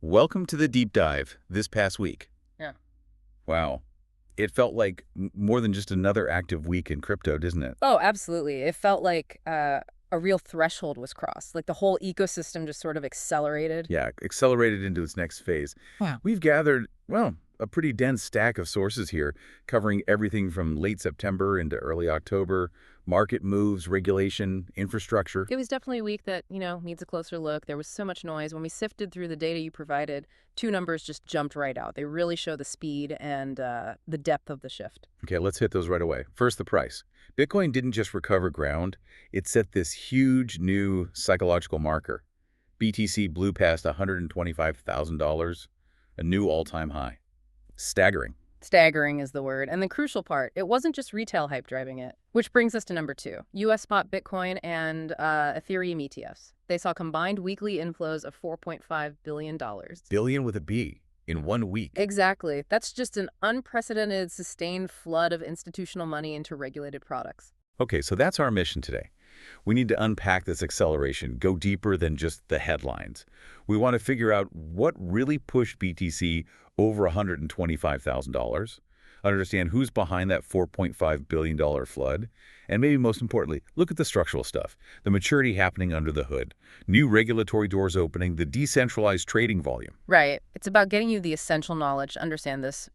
Welcome to the deep dive this past week. Yeah. Wow. It felt like more than just another active week in crypto, doesn't it? Oh, absolutely. It felt like a real threshold was crossed. Like the whole ecosystem just sort of accelerated. Yeah, accelerated into its next phase. Wow. We've gathered, well, a pretty dense stack of sources here, covering everything from late September into early October, market moves, regulation, infrastructure. It was definitely a week that, needs a closer look. There was so much noise. When we sifted through the data you provided, two numbers just jumped right out. They really show the speed and the depth of the shift. Okay, let's hit those right away. First, the price. Bitcoin didn't just recover ground, it set this huge new psychological marker. BTC blew past $125,000, a new all-time high. Staggering. Staggering is the word. And the crucial part, it wasn't just retail hype driving it. Which brings us to number 2, U.S. spot Bitcoin and Ethereum ETFs. They saw combined weekly inflows of $4.5 billion. Billion with a B in 1 week. Exactly. That's just an unprecedented, sustained flood of institutional money into regulated products. Okay, so that's our mission today. We need to unpack this acceleration, go deeper than just the headlines. We want to figure out what really pushed BTC over $125,000, understand who's behind that $4.5 billion flood, and maybe most importantly, look at the structural stuff, the maturity happening under the hood, new regulatory doors opening, the decentralized trading volume. Right. It's about getting you the essential knowledge to understand this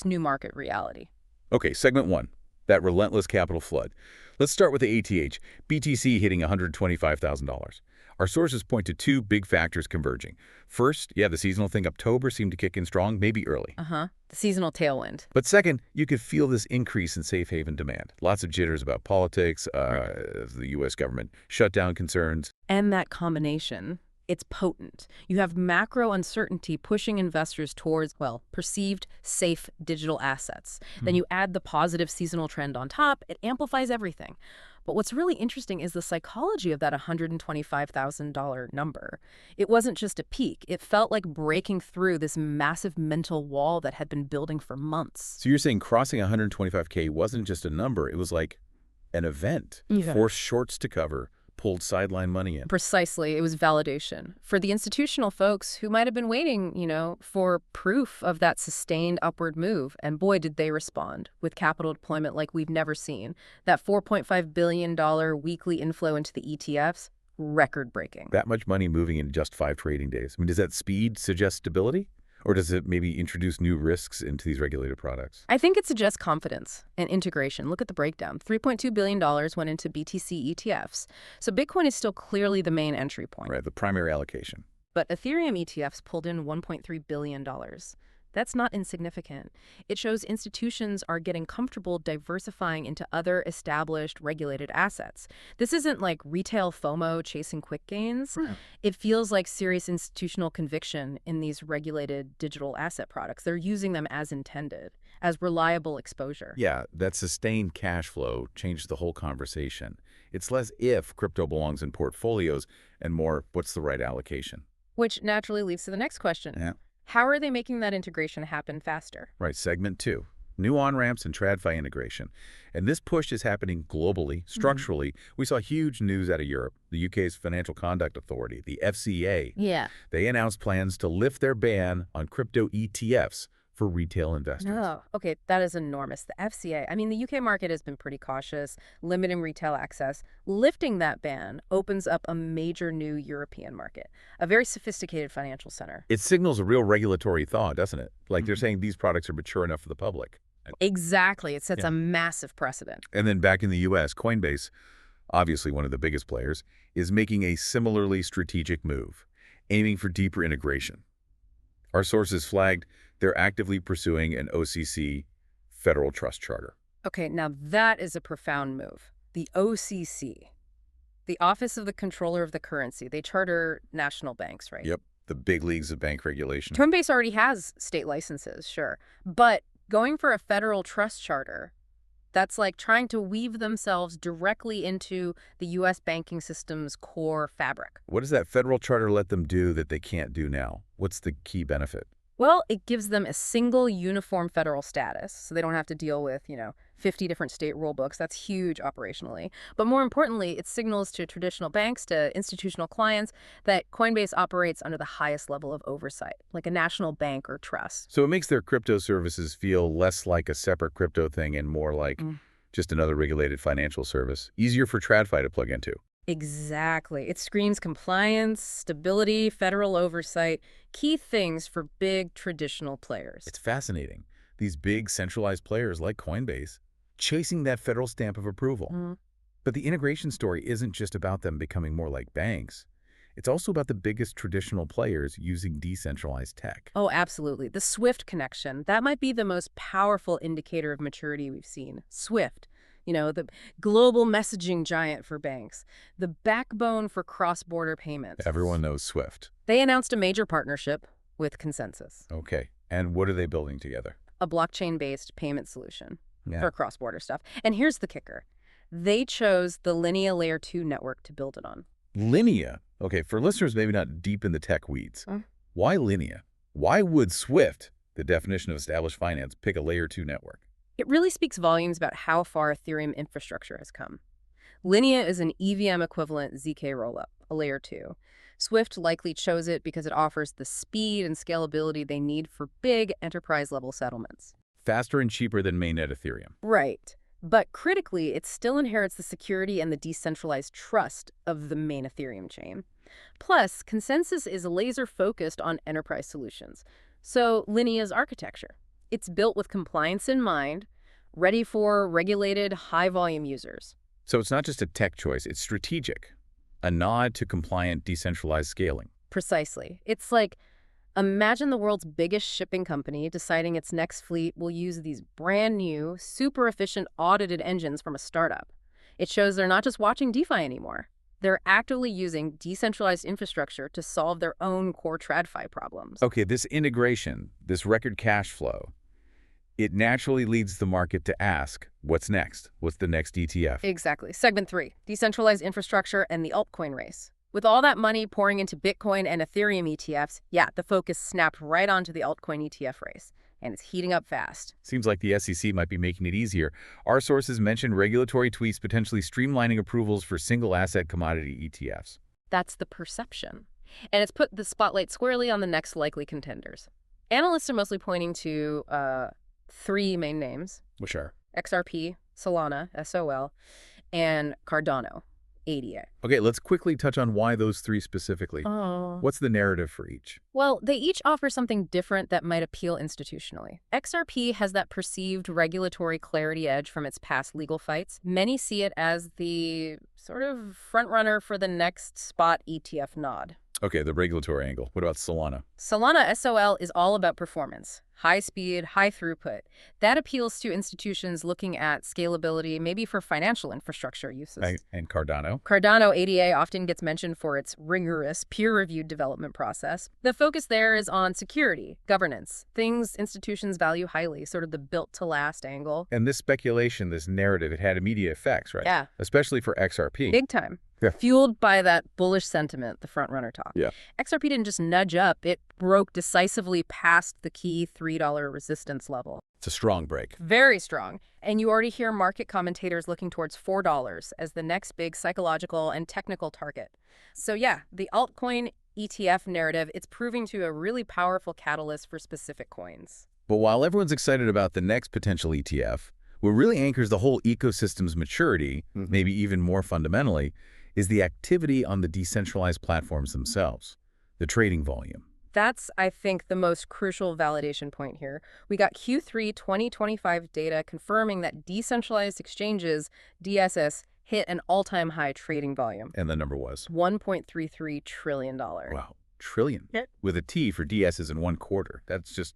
new market reality. Okay, segment 1, that relentless capital flood. Let's start with the ATH, BTC hitting $125,000. Our sources point to 2 big factors converging. First, the seasonal thing, Uptober seemed to kick in strong, maybe early. The seasonal tailwind. But second, you could feel this increase in safe haven demand. Lots of jitters about politics, the U.S. government shutdown concerns. And that combination, it's potent. You have macro uncertainty pushing investors towards, perceived safe digital assets. Then you add the positive seasonal trend on top, it amplifies everything. But what's really interesting is the psychology of that $125,000 number. It wasn't just a peak. It felt like breaking through this massive mental wall that had been building for months. So you're saying crossing 125K wasn't just a number, it was like an event. Yeah. Forced shorts to cover, pulled sideline money in. Precisely. It was validation. For the institutional folks who might have been waiting, for proof of that sustained upward move, and boy, did they respond with capital deployment like we've never seen. That $4.5 billion weekly inflow into the ETFs, record-breaking. That much money moving in just 5 trading days. I mean, does that speed suggest stability? Or does it maybe introduce new risks into these regulated products? I think it suggests confidence and integration. Look at the breakdown. $3.2 billion went into BTC ETFs. So Bitcoin is still clearly the main entry point. Right, the primary allocation. But Ethereum ETFs pulled in $1.3 billion. That's not insignificant. It shows institutions are getting comfortable diversifying into other established regulated assets. This isn't like retail FOMO chasing quick gains. It feels like serious institutional conviction in these regulated digital asset products. They're using them as intended, as reliable exposure. Yeah, that sustained cash flow changed the whole conversation. It's less if crypto belongs in portfolios and more what's the right allocation. Which naturally leads to the next question. Yeah. How are they making that integration happen faster? Right, segment 2, new on-ramps and TradFi integration. And this push is happening globally, structurally. We saw huge news out of Europe. The UK's Financial Conduct Authority, the FCA. Yeah. They announced plans to lift their ban on crypto ETFs for retail investors. Oh, okay, that is enormous. The FCA, I mean, the UK market has been pretty cautious, limiting retail access. Lifting that ban opens up a major new European market, a very sophisticated financial center. It signals a real regulatory thaw, doesn't it? Like they're saying these products are mature enough for the public. Exactly. It sets a massive precedent. And then back in the U.S., Coinbase, obviously one of the biggest players, is making a similarly strategic move, aiming for deeper integration. Our sources flagged they're actively pursuing an OCC federal trust charter. Okay, now that is a profound move. The OCC, the Office of the Controller of the Currency, they charter national banks, right? Yep, the big leagues of bank regulation. Coinbase already has state licenses, sure. But going for a federal trust charter, that's like trying to weave themselves directly into the U.S. banking system's core fabric. What does that federal charter let them do that they can't do now? What's the key benefit? Well, it gives them a single uniform federal status, so they don't have to deal with, 50 different state rule books. That's huge operationally. But more importantly, it signals to traditional banks, to institutional clients, that Coinbase operates under the highest level of oversight, like a national bank or trust. So it makes their crypto services feel less like a separate crypto thing and more like just another regulated financial service. Easier for TradFi to plug into. Exactly. It screams compliance, stability, federal oversight, key things for big traditional players. It's fascinating. These big centralized players like Coinbase chasing that federal stamp of approval. But the integration story isn't just about them becoming more like banks. It's also about the biggest traditional players using decentralized tech. Oh, absolutely. The SWIFT connection, that might be the most powerful indicator of maturity we've seen. SWIFT, the global messaging giant for banks, the backbone for cross-border payments. Everyone knows SWIFT. They announced a major partnership with ConsenSys, Okay. And what are they building together? a blockchain-based payment solution Yeah. for cross-border stuff. And here's the kicker. They chose the Linea Layer 2 network to build it on. Linea. Okay, for listeners maybe not deep in the tech weeds, Mm. why Linea? Why would SWIFT, the definition of established finance, pick a layer 2 network? It really speaks volumes about how far Ethereum infrastructure has come. Linea is an EVM equivalent ZK rollup, a layer 2. Swift likely chose it because it offers the speed and scalability they need for big enterprise-level settlements. Faster and cheaper than mainnet Ethereum. Right. But critically, it still inherits the security and the decentralized trust of the main Ethereum chain. Plus, ConsenSys is laser-focused on enterprise solutions. So Linea's architecture. It's built with compliance in mind, ready for regulated, high-volume users. So it's not just a tech choice, it's strategic. A nod to compliant, decentralized scaling. Precisely. It's like, imagine the world's biggest shipping company deciding its next fleet will use these brand new, super efficient audited engines from a startup. It shows they're not just watching DeFi anymore. They're actively using decentralized infrastructure to solve their own core TradFi problems. Okay, this integration, this record cash flow, it naturally leads the market to ask, what's next? What's the next ETF? Exactly. Segment 3, decentralized infrastructure and the altcoin race. With all that money pouring into Bitcoin and Ethereum ETFs, the focus snapped right onto the altcoin ETF race. And it's heating up fast. Seems like the SEC might be making it easier. Our sources mentioned regulatory tweaks potentially streamlining approvals for single-asset commodity ETFs. That's the perception. And it's put the spotlight squarely on the next likely contenders. Analysts are mostly pointing to 3 main names. Which are? XRP, Solana, SOL, and Cardano, ADA. Okay, let's quickly touch on why those 3 specifically. Oh. What's the narrative for each? Well, they each offer something different that might appeal institutionally. XRP has that perceived regulatory clarity edge from its past legal fights. Many see it as the sort of frontrunner for the next spot ETF nod. Okay, the regulatory angle. What about Solana? Solana SOL is all about performance. High speed, high throughput. That appeals to institutions looking at scalability, maybe for financial infrastructure uses. And Cardano? Cardano ADA often gets mentioned for its rigorous, peer-reviewed development process. The focus there is on security, governance, things institutions value highly, sort of the built-to-last angle. And this speculation, this narrative, it had immediate effects, right? Yeah. Especially for XRP. Big time. Yeah. Fueled by that bullish sentiment, the front-runner talk. Yeah. XRP didn't just nudge up, it broke decisively past the key $3 resistance level. It's a strong break. Very strong. And you already hear market commentators looking towards $4 as the next big psychological and technical target. So the altcoin ETF narrative, it's proving to be a really powerful catalyst for specific coins. But while everyone's excited about the next potential ETF, what really anchors the whole ecosystem's maturity, maybe even more fundamentally, is the activity on the decentralized platforms themselves, the trading volume. That's, I think, the most crucial validation point here. We got Q3 2025 data confirming that decentralized exchanges, DSS, hit an all-time high trading volume. And the number was? $1.33 trillion. Wow, trillion. Yep. With a T for DSs in 1 quarter. That's just,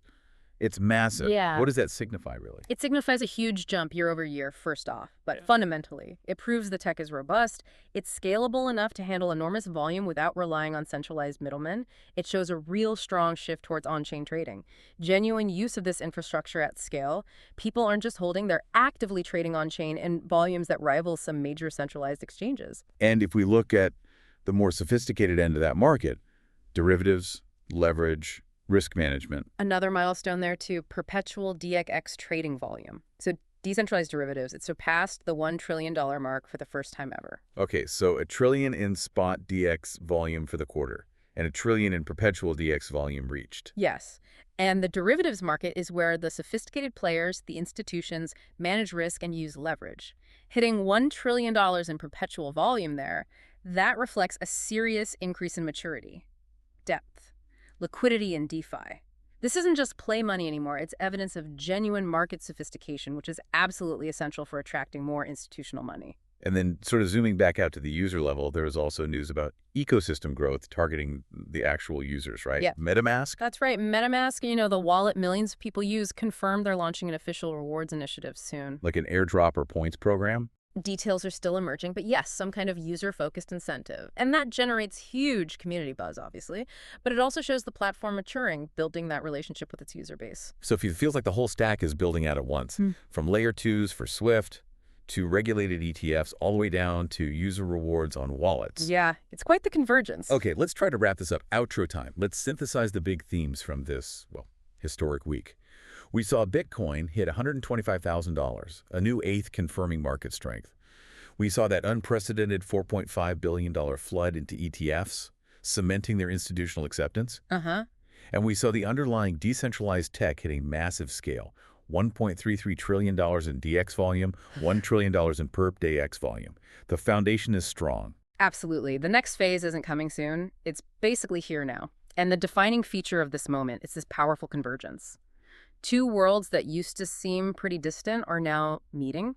it's massive. Yeah. What does that signify, really? It signifies a huge jump year over year, first off. But fundamentally, it proves the tech is robust. It's scalable enough to handle enormous volume without relying on centralized middlemen. It shows a real strong shift towards on-chain trading. Genuine use of this infrastructure at scale. People aren't just holding, they're actively trading on-chain in volumes that rival some major centralized exchanges. And if we look at the more sophisticated end of that market, derivatives, leverage, Risk management. Another milestone there too, perpetual DEX trading volume. So decentralized derivatives, it surpassed the $1 trillion mark for the first time ever. Okay, so $1 trillion in spot DX volume for the quarter, and $1 trillion in perpetual DX volume reached. Yes. And the derivatives market is where the sophisticated players, the institutions, manage risk and use leverage. Hitting $1 trillion in perpetual volume there, that reflects a serious increase in maturity, depth, liquidity in DeFi. This isn't just play money anymore. It's evidence of genuine market sophistication, which is absolutely essential for attracting more institutional money. And then sort of zooming back out to the user level, there was also news about ecosystem growth targeting the actual users, right? Yeah. MetaMask? That's right. MetaMask, the wallet millions of people use, confirmed they're launching an official rewards initiative soon. Like an airdrop or points program? Details are still emerging, but yes, some kind of user-focused incentive. And that generates huge community buzz, obviously, but it also shows the platform maturing, building that relationship with its user base. So it feels like the whole stack is building out at once, from layer 2s for Swift to regulated ETFs all the way down to user rewards on wallets. Yeah, it's quite the convergence. Okay, let's try to wrap this up. Outro time. Let's synthesize the big themes from this, historic week. We saw Bitcoin hit $125,000, a new eighth confirming market strength. We saw that unprecedented $4.5 billion flood into ETFs, cementing their institutional acceptance. And we saw the underlying decentralized tech hitting massive scale, $1.33 trillion in DX volume, $1 trillion in Perp DEX volume. The foundation is strong. Absolutely. The next phase isn't coming soon. It's basically here now. And the defining feature of this moment is this powerful convergence. Two worlds that used to seem pretty distant are now meeting.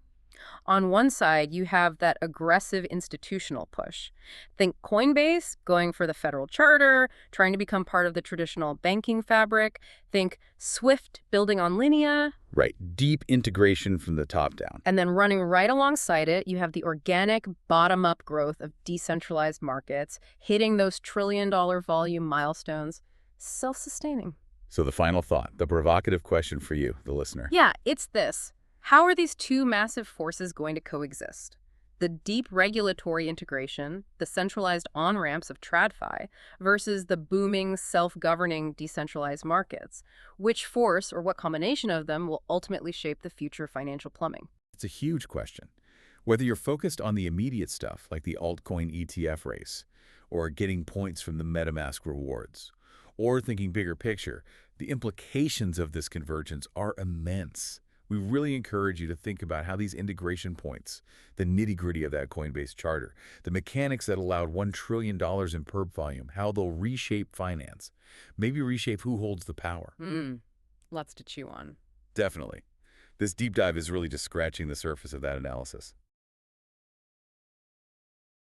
On one side, you have that aggressive institutional push. Think Coinbase going for the federal charter, trying to become part of the traditional banking fabric. Think Swift building on Linea. Right. Deep integration from the top down. And then running right alongside it, you have the organic bottom-up growth of decentralized markets, hitting those trillion-dollar volume milestones, self-sustaining. So the final thought, the provocative question for you, the listener. Yeah, it's this. How are these two massive forces going to coexist? The deep regulatory integration, the centralized on-ramps of TradFi, versus the booming, self-governing, decentralized markets. Which force, or what combination of them, will ultimately shape the future of financial plumbing? It's a huge question. Whether you're focused on the immediate stuff, like the altcoin ETF race, or getting points from the MetaMask rewards, or thinking bigger picture, the implications of this convergence are immense. We really encourage you to think about how these integration points, the nitty-gritty of that Coinbase charter, the mechanics that allowed $1 trillion in perp volume, how they'll reshape finance, maybe reshape who holds the power. Lots to chew on. Definitely. This deep dive is really just scratching the surface of that analysis.